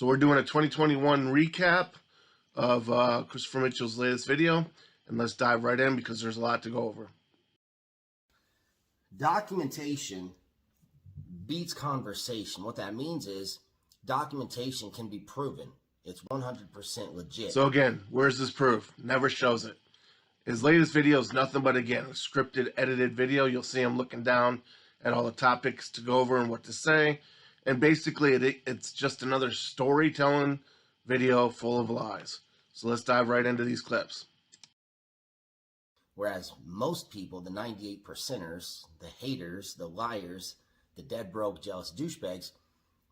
So we're doing a 2021 recap of Christopher Mitchell's latest video, and let's dive right in because there's a lot to go over. Documentation beats conversation. What that means is documentation can be proven. It's 100% legit. So again, where's this proof? Never shows it. His latest video is nothing but, again, a scripted, edited video. You'll see him looking down at all the topics to go over and what to say. And basically, it's just another storytelling video full of lies. So let's dive right into these clips. Whereas most people, the 98%ers, the haters, the liars, the dead broke, jealous douchebags,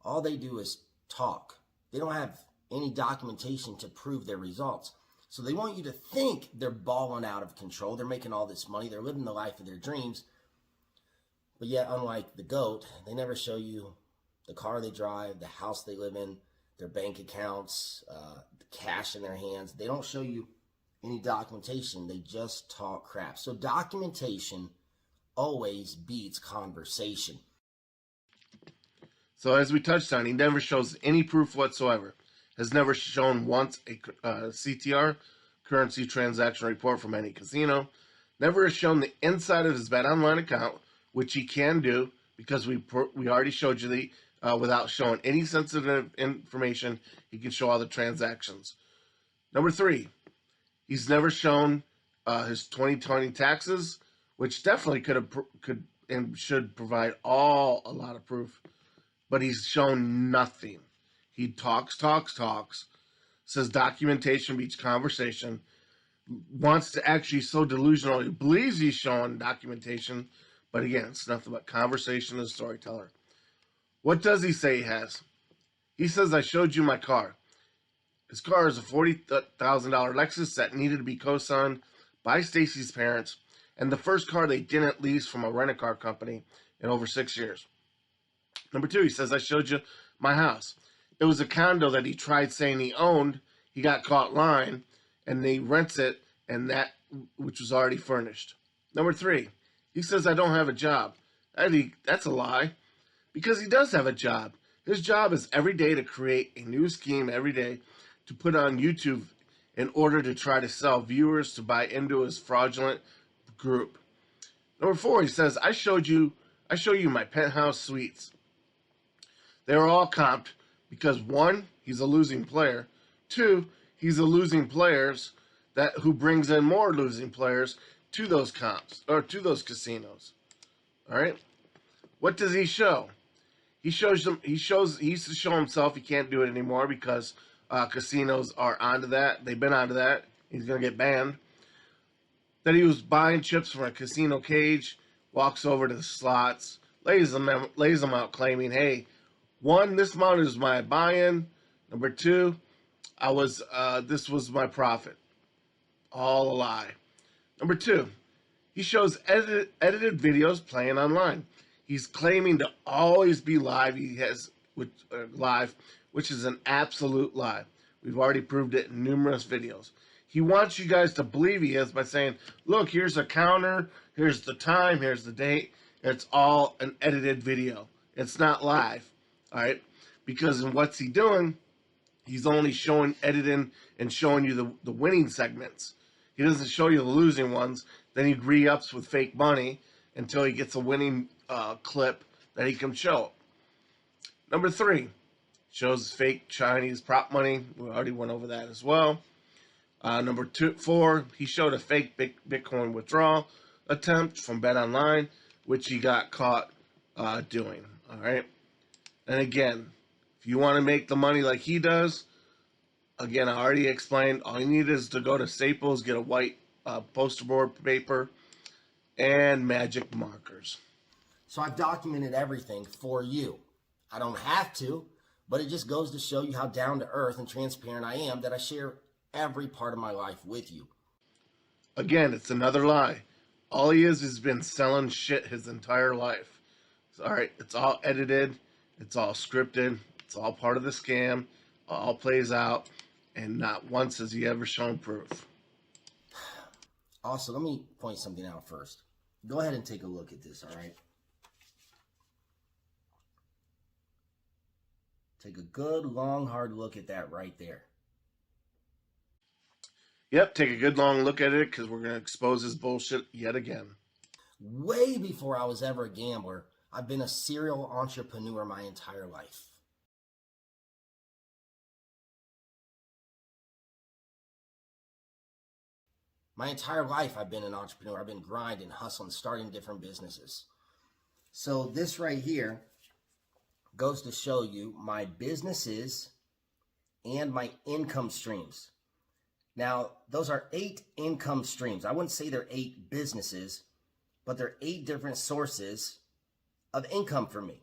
all they do is talk. They don't have any documentation to prove their results. So they want you to think they're balling out of control. They're making all this money. They're living the life of their dreams. But yet, unlike the GOAT, they never show you the car they drive, the house they live in, their bank accounts, the cash in their hands. They don't show you any documentation. They just talk crap. So documentation always beats conversation. So as we touched on, he never shows any proof whatsoever. Has never shown once a CTR, currency transaction report from any casino. Never has shown the inside of his BetOnline account, which he can do because we already showed you the without showing any sensitive information. He can show all the transactions. Number 3, he's never shown his 2020 taxes, which definitely could and should provide a lot of proof, but he's shown nothing. He talks, says documentation beats conversation, wants to actually so delusional he believes he's showing documentation, but again, it's nothing but conversation and storyteller. What does he say he has? He says, I showed you my car. His car is a $40,000 Lexus that needed to be co-signed by Stacy's parents, and the first car they didn't lease from a rent-a-car company in over 6 years. Number 2, he says, I showed you my house. It was a condo that he tried saying he owned. He got caught lying, and he rents it, and that which was already furnished. Number 3, he says, I don't have a job. That's a lie, because he does have a job. His job is every day to create a new scheme every day to put on YouTube in order to try to sell viewers to buy into his fraudulent group. Number 4, he says, I show you my penthouse suites. They were all comped because 1, he's a losing player. 2, he's a losing players who brings in more losing players to those comps or to those casinos. All right. What does he show? He used to show himself he can't do it anymore because casinos are onto that. They've been onto that. He's going to get banned. That he was buying chips from a casino cage, walks over to the slots, lays them out claiming, hey, 1, this amount is my buy-in. Number 2, this was my profit. All a lie. Number 2, he shows edited videos playing online. He's claiming to always be live. He has live, which is an absolute lie. We've already proved it in numerous videos. He wants you guys to believe he is by saying, look, here's a counter, here's the time, here's the date. It's all an edited video. It's not live. All right, because in what's he doing? He's only editing and showing you the winning segments. He doesn't show you the losing ones. Then he re-ups with fake money until he gets a winning clip that he can show. Number 3, shows fake Chinese prop money. We already went over that as well. Number 4, he showed a fake Bitcoin withdrawal attempt from BetOnline, which he got caught doing. All right. And again, if you want to make the money like he does, again, I already explained, all you need is to go to Staples, get a white poster board paper, and magic markers. So I've documented everything for you. I don't have to, but it just goes to show you how down to earth and transparent I am, that I share every part of my life with you. Again, it's another lie. All he has been selling shit his entire life. All right, it's all edited. It's all scripted. It's all part of the scam. All plays out. And not once has he ever shown proof. Also, let me point something out first. Go ahead and take a look at this, all right? Take a good, long, hard look at that right there. Yep, take a good long look at it because we're going to expose his bullshit yet again. Way before I was ever a gambler, I've been a serial entrepreneur my entire life. My entire life, I've been an entrepreneur. I've been grinding, hustling, starting different businesses. So this right here goes to show you my businesses and my income streams. Now, those are 8 income streams. I wouldn't say they're 8 businesses, but they're 8 different sources of income for me.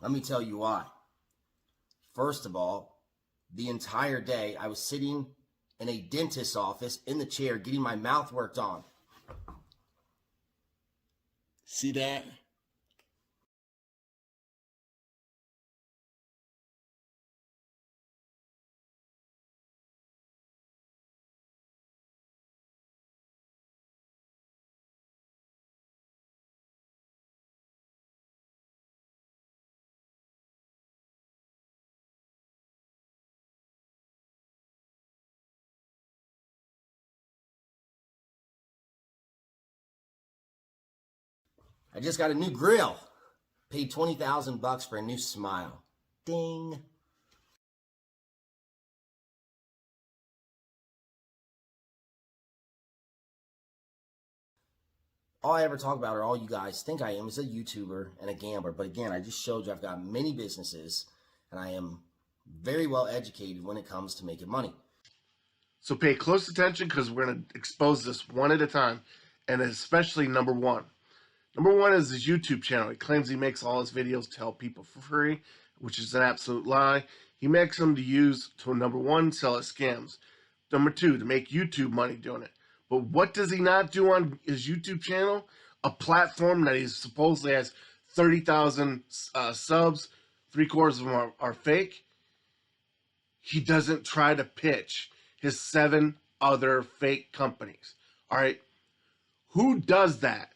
Let me tell you why. First of all, the entire day I was sitting in a dentist's office in the chair getting my mouth worked on. See that? I just got a new grill. Paid $20,000 for a new smile. Ding. All I ever talk about, or all you guys think I am, is a YouTuber and a gambler. But again, I just showed you I've got many businesses and I am very well educated when it comes to making money. So pay close attention because we're going to expose this one at a time, and especially number one. Number one is his YouTube channel. He claims he makes all his videos to help people for free, which is an absolute lie. He makes them to use to, number one, sell his scams. Number two, to make YouTube money doing it. But what does he not do on his YouTube channel? A platform that he supposedly has 30,000 subs, 3/4 of them are fake. He doesn't try to pitch his 7 other fake companies. All right. Who does that?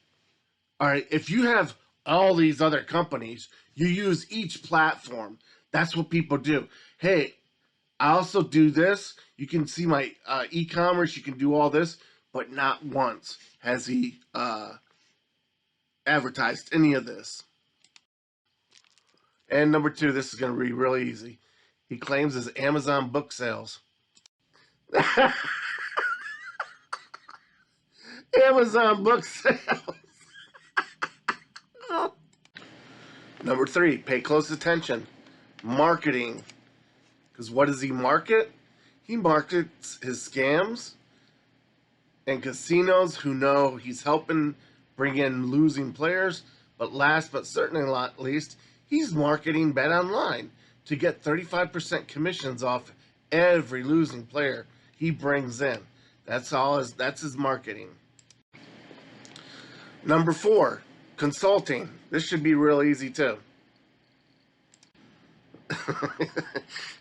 All right. If you have all these other companies, you use each platform. That's what people do. Hey, I also do this. You can see my e-commerce. You can do all this, but not once has he advertised any of this. And number two, this is going to be really easy. He claims his Amazon book sales. Amazon book sales. Number three, pay close attention. Marketing. Because what does he market? He markets his scams and casinos who know he's helping bring in losing players. But last but certainly not least, he's marketing BetOnline to get 35% commissions off every losing player he brings in. That's his marketing. Number four, consulting. This should be real easy too.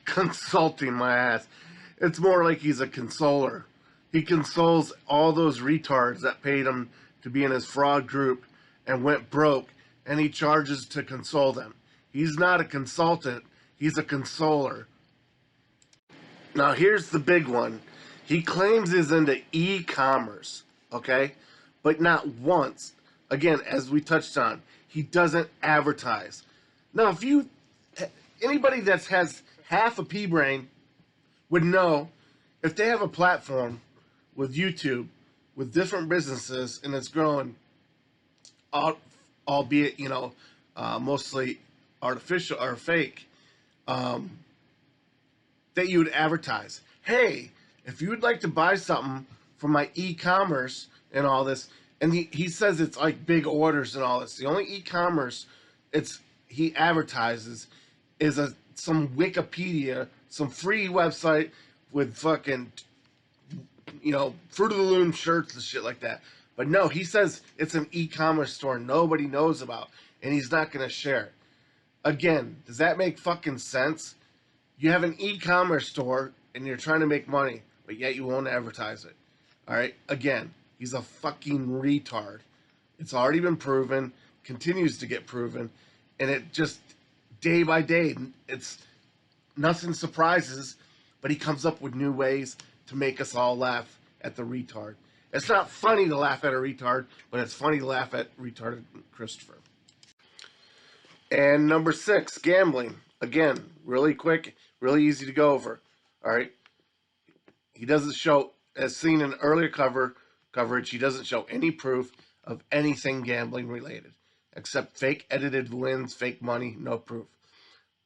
Consulting my ass. It's more like he's a consoler. He consoles all those retards that paid him to be in his fraud group and went broke, and he charges to console them. He's not a consultant, he's a consoler. Now here's the big one. He claims he's into e-commerce, okay? But not once. Again, as we touched on, he doesn't advertise. Now, anybody that has half a pea brain would know if they have a platform with YouTube with different businesses and it's growing, albeit mostly artificial or fake, that you would advertise. Hey, if you would like to buy something from my e-commerce and all this, and he says it's like big orders and all this. The only e-commerce he advertises is some Wikipedia, some free website with fucking Fruit of the Loom shirts and shit like that. But no, he says it's an e-commerce store nobody knows about, and he's not going to share it. Again, does that make fucking sense? You have an e-commerce store, and you're trying to make money, but yet you won't advertise it. All right? Again, he's a fucking retard. It's already been proven, continues to get proven, and it just, day by day, it's nothing surprises, but he comes up with new ways to make us all laugh at the retard. It's not funny to laugh at a retard, but it's funny to laugh at retarded Christopher. And number 6, gambling. Again, really quick, really easy to go over. All right. He doesn't show, as seen in earlier coverage, he doesn't show any proof of anything gambling related, except fake edited wins, fake money, no proof.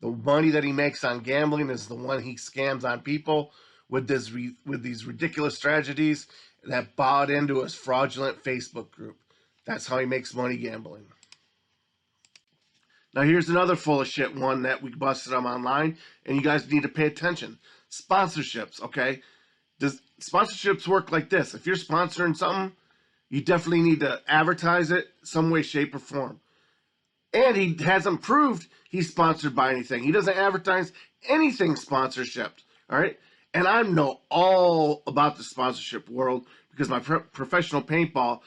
The money that he makes on gambling is the one he scams on people with these ridiculous strategies that bought into his fraudulent Facebook group. That's how he makes money gambling. Now here's another full of shit one that we busted him online, and you guys need to pay attention. Sponsorships, okay? Sponsorships work like this. If you're sponsoring something, you definitely need to advertise it some way, shape, or form. And he hasn't proved he's sponsored by anything. He doesn't advertise anything sponsorship, all right? And I know all about the sponsorship world because my professional paintball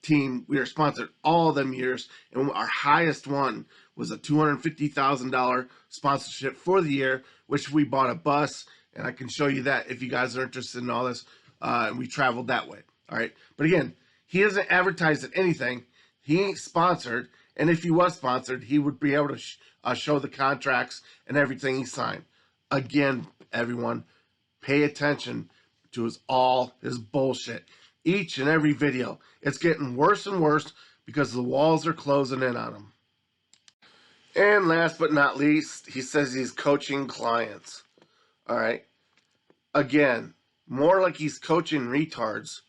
team, we were sponsored all them years, and our highest one was a $250,000 sponsorship for the year, which we bought a bus, and I can show you that if you guys are interested in all this. And we traveled that way, all right? But again, he doesn't advertise anything. He ain't sponsored. And if he was sponsored, he would be able to show the contracts and everything he signed. Again, everyone, pay attention to his bullshit. Each and every video. It's getting worse and worse because the walls are closing in on him. And last but not least, he says he's coaching clients. All right. Again, more like he's coaching retards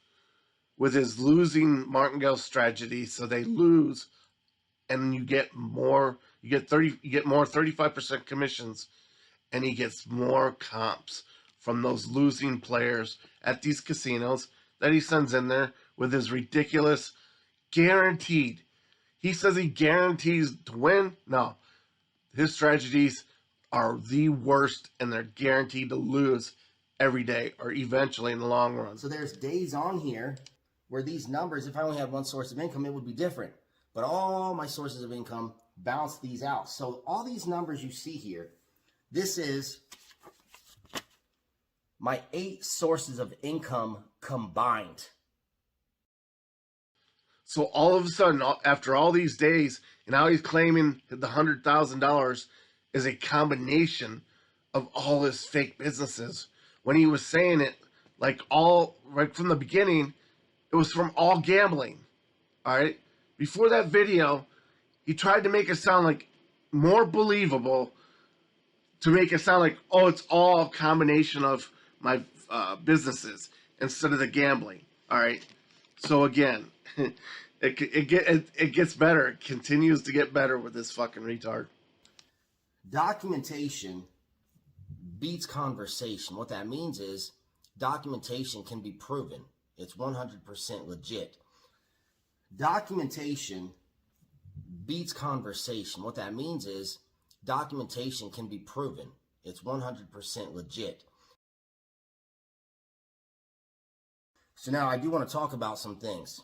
with his losing martingale strategy. So they lose, and you get more 35% commissions, and he gets more comps from those losing players at these casinos that he sends in there with his ridiculous guaranteed. He says he guarantees to win. No, his strategies are the worst, and they're guaranteed to lose every day or eventually in the long run. So there's days on here where these numbers, if I only had one source of income, it would be different. But all my sources of income balance these out. So all these numbers you see here, this is my 8 sources of income combined. So all of a sudden, after all these days, and now he's claiming the $100,000 is a combination of all his fake businesses. When he was saying it, like all right from the beginning, it was from all gambling. All right. Before that video, he tried to make it sound like more believable, to make it sound like, oh, it's all a combination of my businesses instead of the gambling. All right. So again, it gets better. It continues to get better with this fucking retard. Documentation beats conversation. What that means is documentation can be proven. It's 100% legit. Documentation beats conversation. What that means is documentation can be proven. It's 100% legit. So now I do want to talk about some things.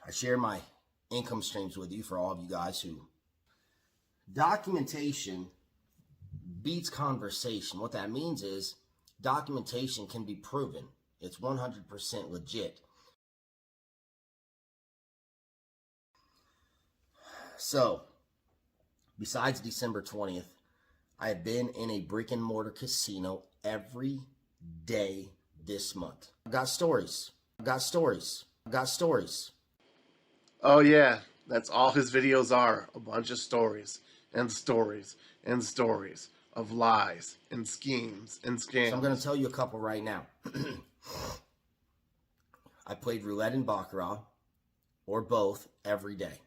I share my income streams with you for all of you guys who... Documentation beats conversation. What that means is documentation can be proven. It's 100% legit. So, besides December 20th, I have been in a brick and mortar casino every day this month. I've got stories. Oh yeah, that's all his videos are. A bunch of stories and stories and stories of lies and schemes and scams. So I'm going to tell you a couple right now. I played roulette and baccarat, or both, every day.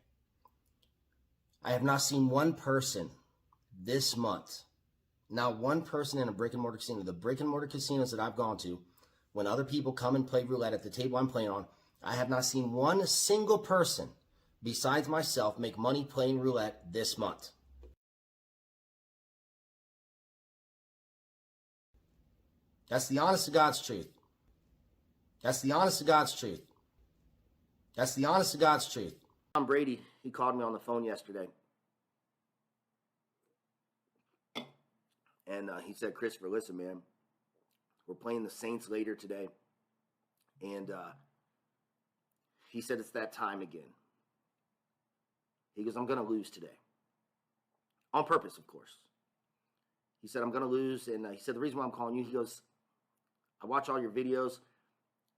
I have not seen one person this month, not one person in a brick and mortar casino. The brick and mortar casinos that I've gone to, When other people come and play roulette at the table I'm playing on, I have not seen one single person besides myself make money playing roulette this month. That's the honest to God's truth. That's the honest to God's truth. That's the honest to God's truth. Tom Brady, he called me on the phone yesterday. And he said, Christopher, listen, man, we're playing the Saints later today. And he said, it's that time again. He goes, I'm going to lose today. On purpose, of course. He said, I'm going to lose. And he said, the reason why I'm calling you, he goes, I watch all your videos.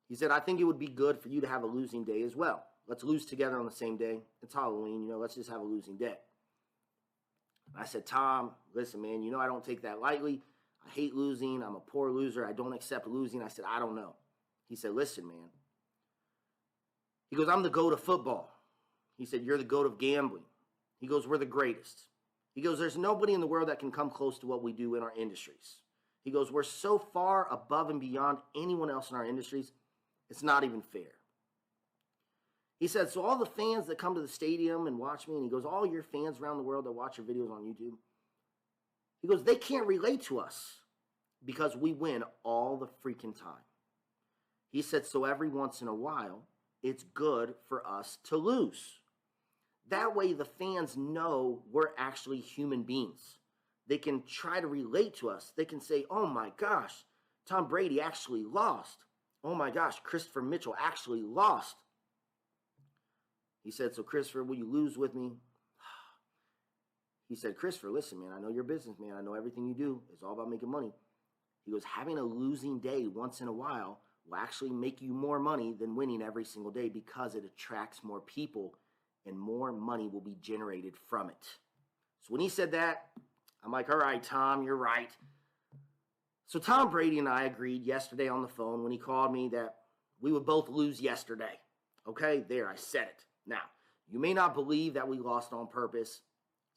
He said, I think it would be good for you to have a losing day as well. Let's lose together on the same day. It's Halloween, let's just have a losing day. I said, Tom, listen, man, I don't take that lightly. I hate losing. I'm a poor loser. I don't accept losing. I said, I don't know. He said, listen, man. He goes, I'm the GOAT of football. He said, you're the GOAT of gambling. He goes, we're the greatest. He goes, there's nobody in the world that can come close to what we do in our industries. He goes, we're so far above and beyond anyone else in our industries, it's not even fair. He said, so all the fans that come to the stadium and watch me, and he goes, all your fans around the world that watch your videos on YouTube, he goes, they can't relate to us because we win all the freaking time. He said, so every once in a while, it's good for us to lose. That way the fans know we're actually human beings. They can try to relate to us. They can say, oh my gosh, Tom Brady actually lost. Oh my gosh, Christopher Mitchell actually lost. He said, so Christopher, will you lose with me? He said, Christopher, listen, man, I know you're a businessman. I know everything you do is all about making money. He goes, having a losing day once in a while will actually make you more money than winning every single day because it attracts more people and more money will be generated from it. So when he said that, I'm like, all right, Tom, you're right. So Tom Brady and I agreed yesterday on the phone when he called me that we would both lose yesterday. Okay, there, I said it. Now, you may not believe that we lost on purpose.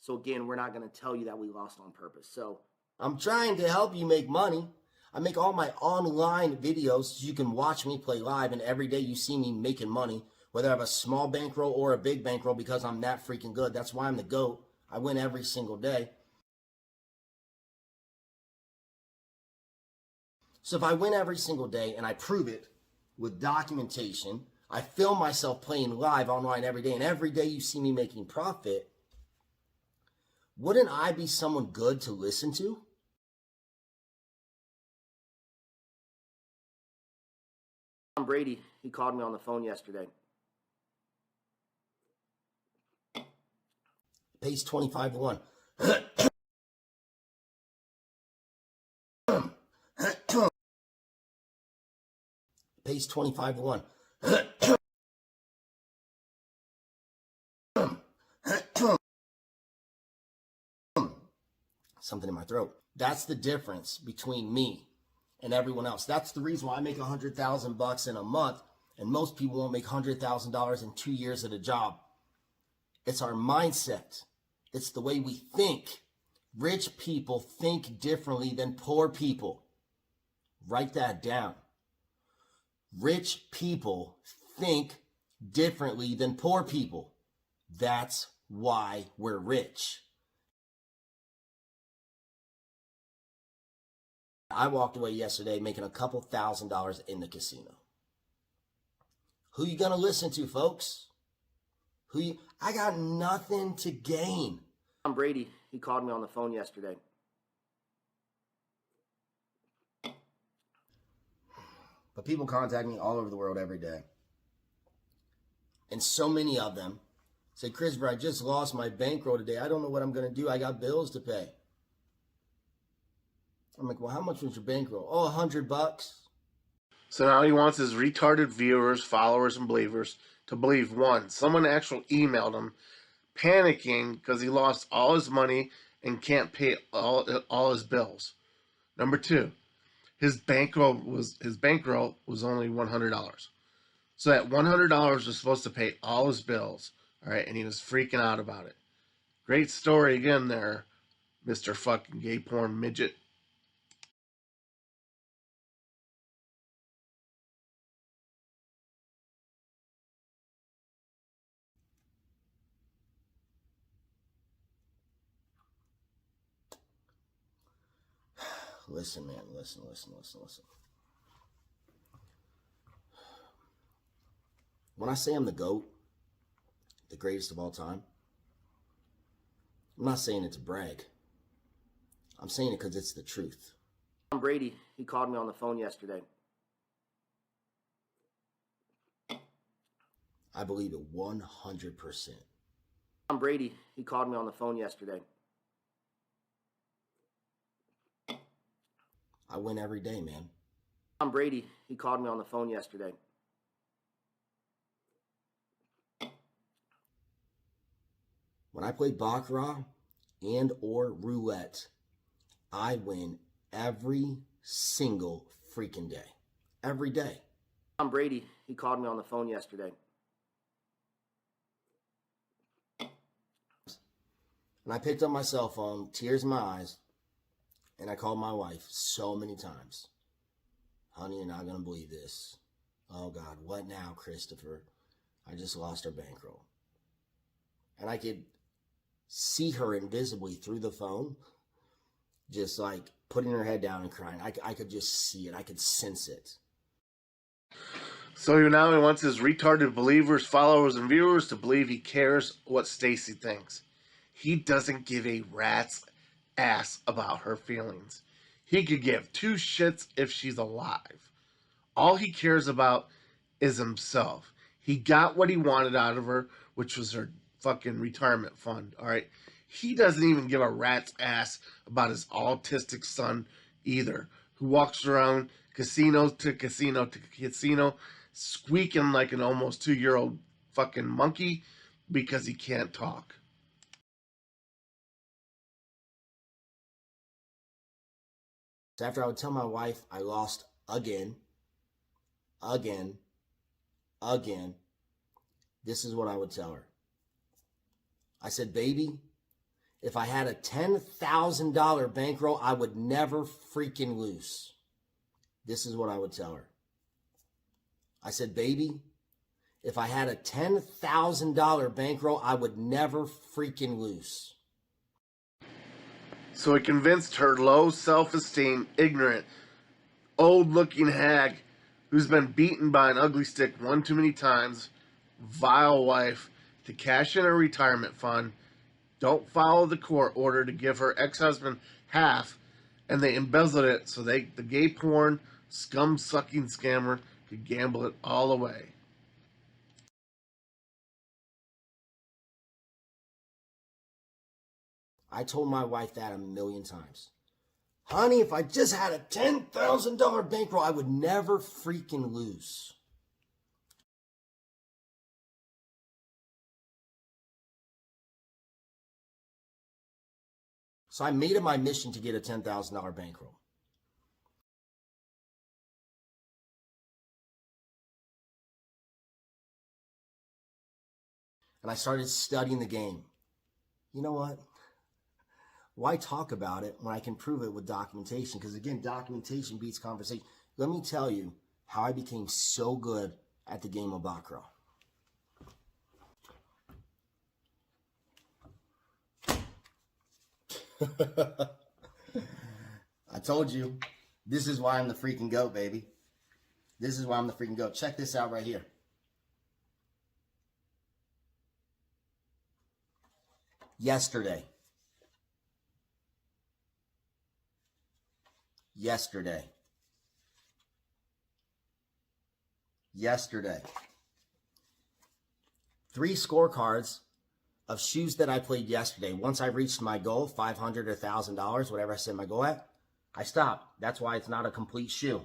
So again, we're not going to tell you that we lost on purpose. So I'm trying to help you make money. I make all my online videos so you can watch me play live, and every day you see me making money, whether I have a small bankroll or a big bankroll, because I'm that freaking good. That's why I'm the GOAT. I win every single day. So if I win every single day and I prove it with documentation, I film myself playing live online every day, and every day you see me making profit, wouldn't I be someone good to listen to? Tom Brady, he called me on the phone yesterday. Pays 25-1. Pays 25-1. Something in my throat. That's the difference between me and everyone else. That's the reason why I make $100,000 in a month, and most people won't make $100,000 in 2 years at a job. It's our mindset. It's the way we think. Rich people think differently than poor people. Write that down. Rich people think differently than poor people. That's why we're rich. I walked away yesterday making a couple $1,000s in the casino. Who you gonna listen to, folks? I got nothing to gain. Tom Brady, he called me on the phone yesterday. But people contact me all over the world every day. And so many of them say, Christopher, I just lost my bankroll today. I don't know what I'm going to do. I got bills to pay. I'm like, well, how much was your bankroll? Oh, $100. So now he wants his retarded viewers, followers, and believers to believe, one, someone actually emailed him panicking because he lost all his money and can't pay all his bills. Number two, his bankroll was only $100. So that $100 was supposed to pay all his bills. All right, and he was freaking out about it. Great story again there, Mr. fucking gay porn midget. Listen, man, listen. When I say I'm the GOAT, the greatest of all time, I'm not saying it to brag. I'm saying it because it's the truth. Tom Brady, he called me on the phone yesterday. I believe it 100%. Tom Brady, he called me on the phone yesterday. I win every day, man. Tom Brady, he called me on the phone yesterday. When I play baccarat and or roulette, I win every single freaking day. Every day. Tom Brady, he called me on the phone yesterday. And I picked up my cell phone, tears in my eyes, and I called my wife so many times. Honey, you're not going to believe this. Oh, God, what now, Christopher? I just lost our bankroll. And I could see her invisibly through the phone, just like putting her head down and crying. I could just see it. I could sense it. So now he wants his retarded believers, followers, and viewers to believe he cares what Stacy thinks. He doesn't give a rat's ass about her feelings. He could give two shits if she's alive. All he cares about is himself. He got what he wanted out of her, which was her fucking retirement fund, alright? He doesn't even give a rat's ass about his autistic son either, who walks around casino to casino to casino, squeaking like an almost 2-year-old fucking monkey because he can't talk. So after I would tell my wife I lost again, this is what I would tell her. I said, baby, if I had a $10,000 bankroll, I would never freaking lose. This is what I would tell her. I said, baby, if I had a $10,000 bankroll, I would never freaking lose. So he convinced her low self-esteem, ignorant, old-looking hag who's been beaten by an ugly stick one too many times, vile wife, to cash in her retirement fund, don't follow the court order to give her ex-husband half, and they embezzled it so the gay porn scum-sucking scammer could gamble it all away. I told my wife that 1,000,000 times. Honey, if I just had a $10,000 bankroll, I would never freaking lose. So I made it my mission to get a $10,000 bankroll. And I started studying the game. You know what? Why talk about it when I can prove it with documentation? Because again, documentation beats conversation. Let me tell you how I became so good at the game of baccarat. I told you, this is why I'm the freaking GOAT, baby. This is why I'm the freaking GOAT. Check this out right here. Yesterday. Three scorecards of shoes that I played yesterday. Once I reached my goal, $500 or $1,000, whatever I set my goal at, I stopped. That's why it's not a complete shoe.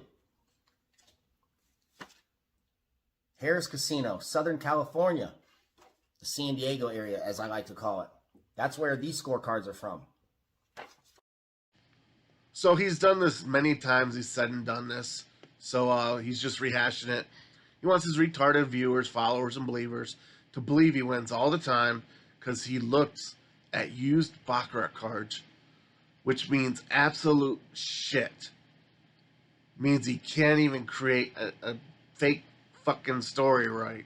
Harrah's Casino, Southern California, the San Diego area, as I like to call it. That's where these scorecards are from. So he's done this many times. He's said and done this. So he's just rehashing it. He wants his retarded viewers, followers, and believers to believe he wins all the time because he looks at used baccarat cards, which means absolute shit. Means he can't even create a fake fucking story right.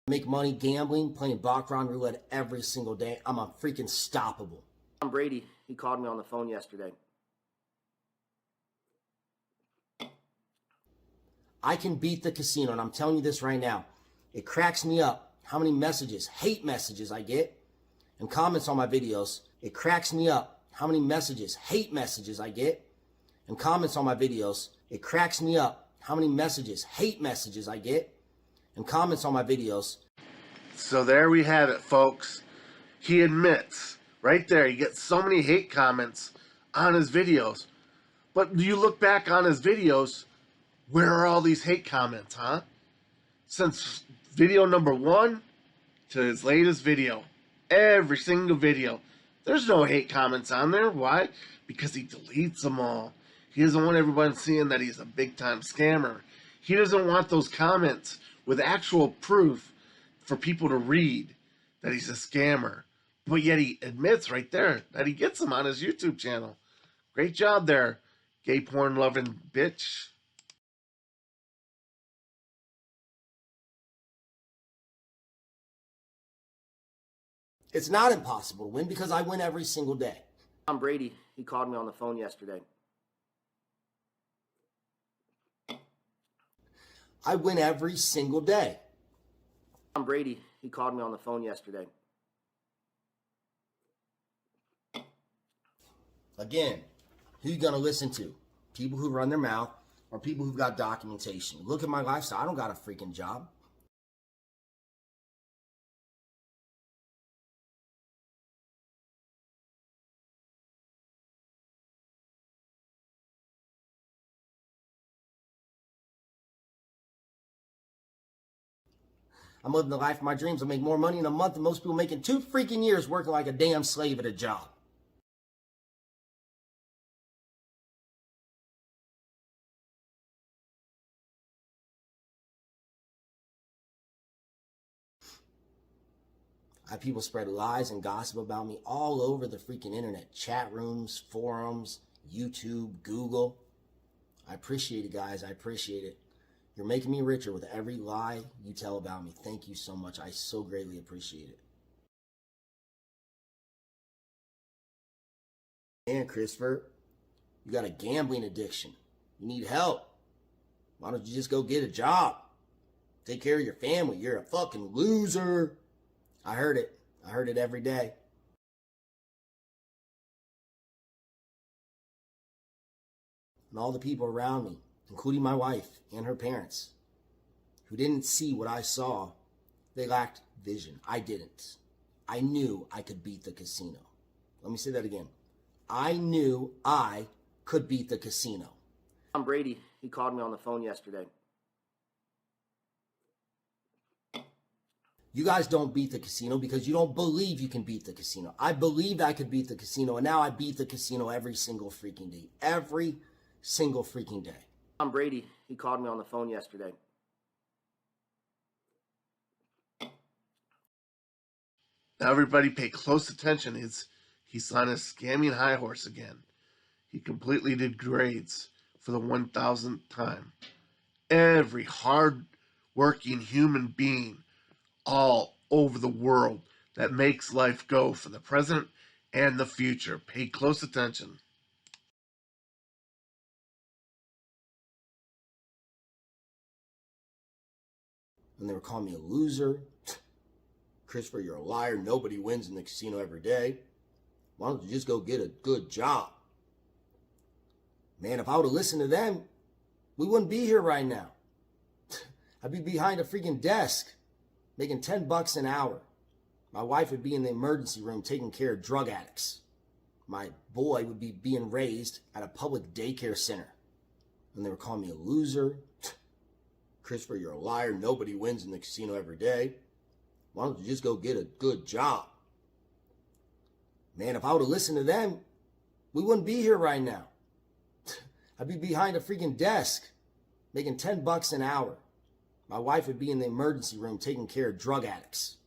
Make money gambling, playing baccarat roulette every single day. I'm a freaking stoppable. Tom Brady, he called me on the phone yesterday. I can beat the casino, and I'm telling you this right now. It cracks me up how many messages, hate messages I get, and comments on my videos. It cracks me up how many messages, hate messages I get, and comments on my videos. It cracks me up how many messages, hate messages I get, and comments on my videos. So there we have it, folks. He admits right there, he gets so many hate comments on his videos. But you look back on his videos, where are all these hate comments, huh? Since video number 1 to his latest video, every single video, there's no hate comments on there. Why? Because he deletes them all. He doesn't want everyone seeing that he's a big-time scammer. He doesn't want those comments with actual proof for people to read that he's a scammer. But yet he admits right there that he gets them on his YouTube channel. Great job there, gay porn loving bitch. It's not impossible to win because I win every single day. Tom Brady, he called me on the phone yesterday. I win every single day. Tom Brady, he called me on the phone yesterday. Again, who you gonna listen to? People who run their mouth or people who've got documentation? Look at my lifestyle. I don't got a freaking job. I'm living the life of my dreams. I make more money in a month than most people make in 2 freaking years working like a damn slave at a job. I have people spread lies and gossip about me all over the freaking internet. Chat rooms, forums, YouTube, Google. I appreciate it, guys. I appreciate it. You're making me richer with every lie you tell about me. Thank you so much. I so greatly appreciate it. And Christopher, you got a gambling addiction. You need help. Why don't you just go get a job? Take care of your family. You're a fucking loser. I heard it. I heard it every day. And all the people around me, including my wife and her parents, who didn't see what I saw, they lacked vision. I didn't. I knew I could beat the casino. Let me say that again. I knew I could beat the casino. Tom Brady, he called me on the phone yesterday. You guys don't beat the casino because you don't believe you can beat the casino. I believed I could beat the casino, and now I beat the casino every single freaking day. Every single freaking day. Tom Brady, he called me on the phone yesterday. Now everybody pay close attention. He's on his scamming high horse again. He completely degrades for the 1,000th time. Every hard-working human being all over the world that makes life go for the present and the future. Pay close attention. And they were calling me a loser. Christopher, you're a liar. Nobody wins in the casino every day. Why don't you just go get a good job? Man, if I would have listened to them, we wouldn't be here right now. I'd be behind a freaking desk, making $10 an hour. My wife would be in the emergency room taking care of drug addicts. My boy would be being raised at a public daycare center. And they were calling me a loser. Christopher, you're a liar. Nobody wins in the casino every day. Why don't you just go get a good job? Man, if I would have listened to them, we wouldn't be here right now. I'd be behind a freaking desk, making $10 an hour. My wife would be in the emergency room taking care of drug addicts.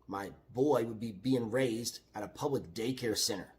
My boy would be being raised at a public daycare center.